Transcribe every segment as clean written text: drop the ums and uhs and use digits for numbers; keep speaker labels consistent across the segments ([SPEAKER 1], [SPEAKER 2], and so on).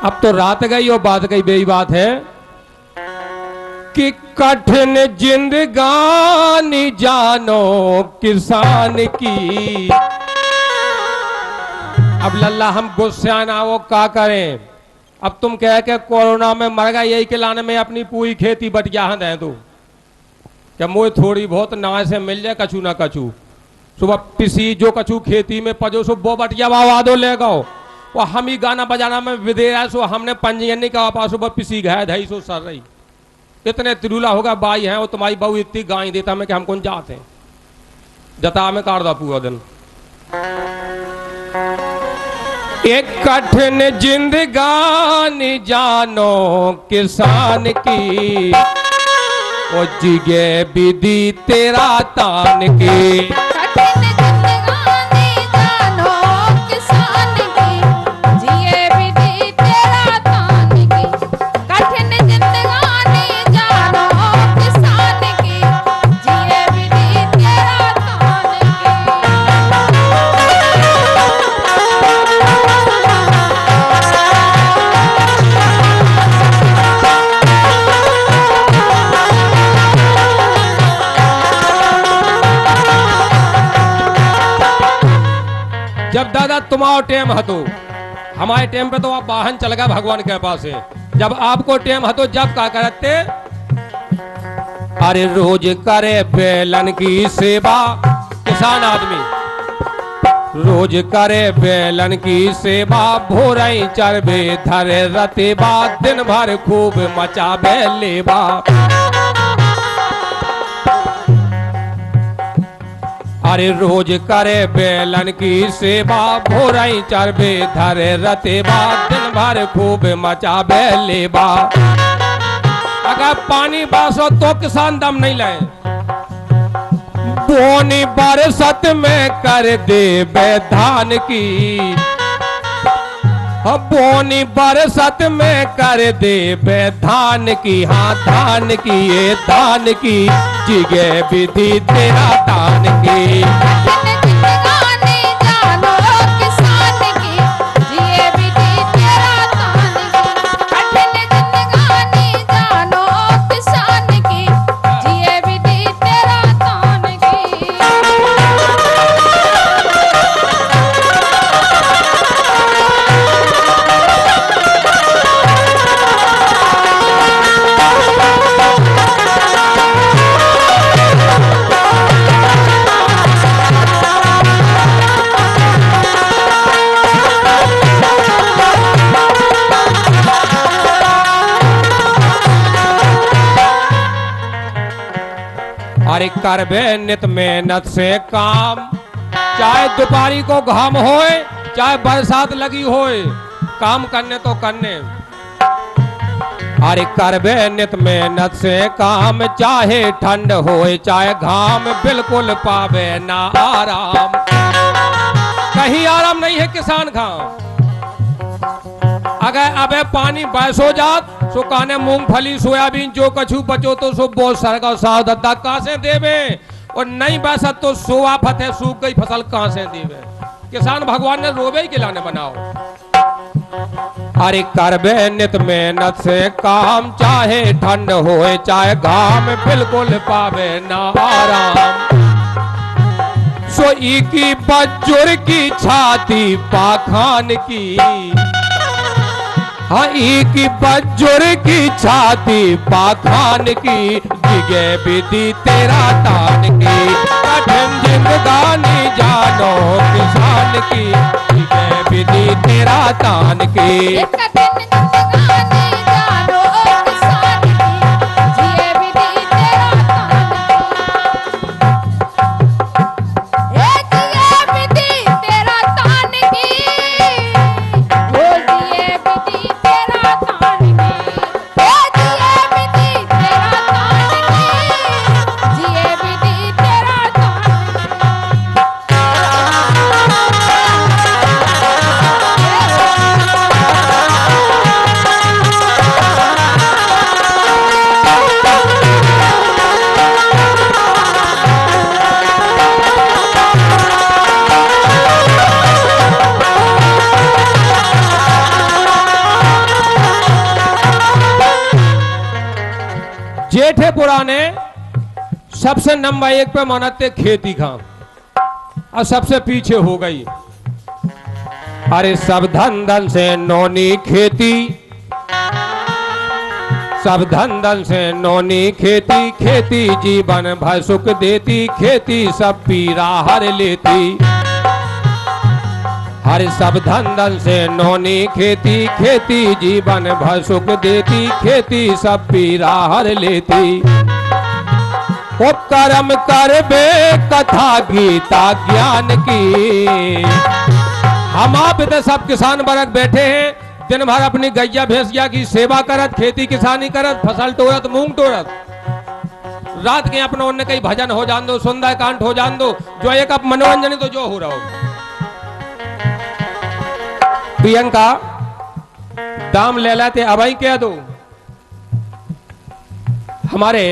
[SPEAKER 1] अब तो रात गई और बात गई, बेही बात है कि कठिन जिंदगानी जानो किसान की। अब लल्ला हम गुस्सा ना वो क्या करें। अब तुम कह के कोरोना में मर गया, यही के लाने में अपनी पूरी खेती बटिया दे दो क्या मुझे थोड़ी बहुत ना से मिल जाए कछू ना कछू। सुबह पिसी जो कछू खेती में पजो सो वो बटिया बाबा दो ले गो। वो हम ही गाना बजाना में विदे रहा सो हमने पंजीयन नहीं कहा पास सुबह पिसी गया धई सो सर रही। इतने तिरुला होगा बाई है वो तुम्हारी बहू इतनी गाय देता मैं कि हम कौन जाते हैं जता में काट दो पूरा दिन। एक कठिन जिंदगानी जानो किसान की, ओ जिगे विधि तेरा तान की। जब दादा तुम्हारा टेम हतो, हमारे टेम पे तो आप वाहन चल गया भगवान के पास है। जब आपको टेम हतो जब क्या करते, अरे रोज करे बेलन की सेवा। किसान आदमी रोज करे बेलन की सेवा, भोरई चरबे धरे रतेबा, दिन भर खूब मचाबे लेबा। अरे रोज करे बेलन की सेवा, भोरई चरबे धरे रतेबा, दिन भर खूब मचाबे लेबा। अगर पानी बरसो तो किसान दम नहीं ले, बोनी बरसत में कर दे धान की। बोनी बरसत में कर दे धान की, हाँ धान की ये धान की, जिगे विधि तेरा दान की। अरे करबे नित मेहनत से काम, चाहे दोपहरी को घाम होए चाहे बरसात लगी होए, काम करने तो करने। अरे करबे नित मेहनत से काम, चाहे ठंड होए चाहे घाम, बिल्कुल पावे ना आराम। कहीं आराम नहीं है किसान का। अगर अबे पानी बरस हो जात सो काने मूंगफली सोयाबीन जो कछु बचो तो सो बहुत सरगा साव दद्दा कहां से देवे, और नहीं बरसत तो सोआ फते सूख गई फसल कहां से देवे। किसान भगवान ने रोबे ही खिलाने बनाओ। अरे करबे नित मेहनत से काम, चाहे ठंड होए चाहे घाम, बिल्कुल पावे ना आराम। सो की बज्जुर की छाती पाखान की, हाँ की बज्जुर की छाती पाखान की, जिगे विधि तेरा तान की। कठिन जिंदगानी जानो किसान की, जिगे विधि तेरा तान की। जेठे पुराने सबसे नंबर 1 पे मानते खेती काम और सबसे पीछे हो गई। अरे सब धन धन से नौनी खेती, सब धन धन से नौनी खेती, खेती जीवन भर सुख देती, खेती सब पीरा हर लेती। हर सब धन धन से नौनी खेती, खेती जीवन भर सुख देती, खेती सब पीरा हर लेती। ओ कर्म करबे कथा गीता ज्ञान की। हम आप इधर सब किसान वर्ग बैठे हैं, दिन भर अपनी गैया भैंसिया की सेवा करत, खेती किसानी करत, फसल तोड़त, मूंग तोड़त। रात के अपने उनने कई भजन हो जान दो, सुंदर कांड हो जान दो, जो एक अब मनोरंजन तो जो हो रहा हो। प्रियंका दाम ले लेते अब ही कह दो। हमारे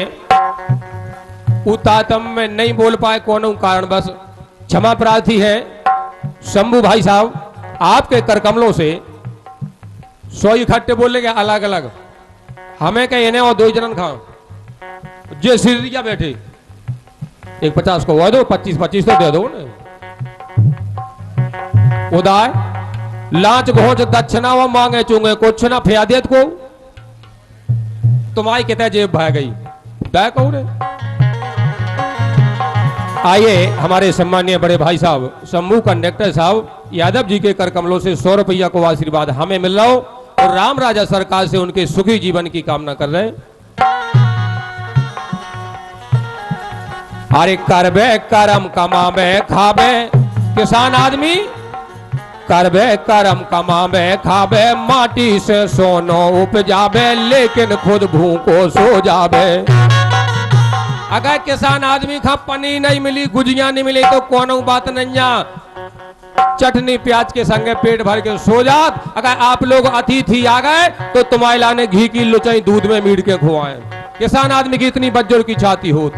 [SPEAKER 1] उतातम में नहीं बोल पाए कौन कारण, बस क्षमा प्रार्थी है। शंभू भाई साहब आपके कर कमलों से 100 इकट्ठे बोलेंगे अलग अलग, हमें कहे इन्हें और 2 जनन खाओ जे सिरिया बैठे। एक 50 को वो दो, 25-25 तो दे दो ना। उदाय लाच घोच दक्षिणा वो मांगे चूंगे कुछ ना फयादियत को तुम्हारी कहते जेब बह गई तय कहू रे। आइए हमारे सम्मानीय बड़े भाई साहब शंभू कंडक्टर साहब यादव जी के कर कमलों से 100 रुपया को आशीर्वाद हमें मिल रहा हो और राम राजा सरकार से उनके सुखी जीवन की कामना कर रहे हैं। अरे करबे करम कमाबे खाबे, किसान आदमी करबे करम कमाबे खाबे, माटी से सोनो उपजाबे, लेकिन खुद भूखो सो जाबे। अगर किसान आदमी का पनीर नहीं मिली, गुजिया नहीं मिली तो कोनो बात नहीं, चटनी प्याज के संगे पेट भर के सो जात। अगर आप लोग अतिथि आ गए तो तुम्हारे लाने घी की लुचाई दूध में मीड़ के खुआएं। किसान आदमी की इतनी बज्जोर की छाती होत।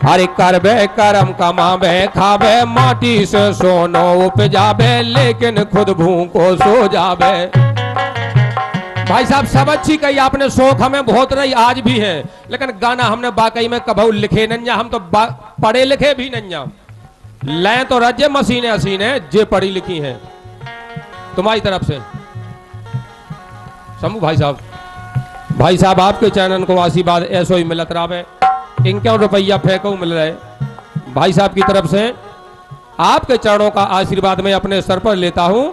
[SPEAKER 1] अरे करबे करम कमाबे खाबे, माटी से सोनो उपजाबे, लेकिन खुद भूखो सो जाबे। भाई साहब सब अच्छी कही आपने, शौक हमें बहुत रही आज भी है, लेकिन गाना हमने बाकई में कभी लिखे नहीं, हम तो पढ़े लिखे भी नहीं। लें तो रजे मसीने हसीने जे पढ़ी लिखी हैं तुम्हारी तरफ से। शंभू भाई साहब आपके चैनल को आशीर्वाद ऐसो ही मिलत रहा। इनके रुपया फेंको मिल रहे भाई साहब की तरफ से आपके चरणों का आशीर्वाद मैं अपने सर पर लेता हूं।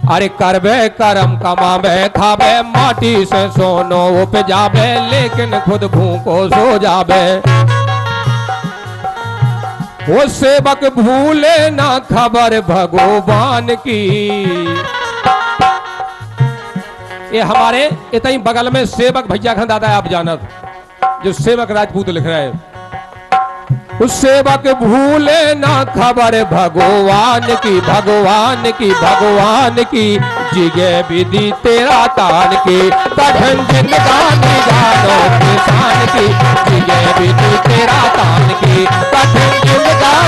[SPEAKER 1] अरे करबे करम कमाबे खाबे, माटी से सोनो उपजाबे, लेकिन खुद भूखो सो जाबे। वो सेवक भूले ना खबर भगवान की। ये हमारे इतनी बगल में सेवक भैया खान दादा आप जानत, जो सेवक राजपूत लिख रहे हैं। उस सेवक भूले ना खबर भगवान की, भगवान की, भगवान की, जिगे विधि तेरा तान की, कठिन जिंदगानी जानो किसान की, जिगे विधि तेरा तान की, कठिन जिंदगानी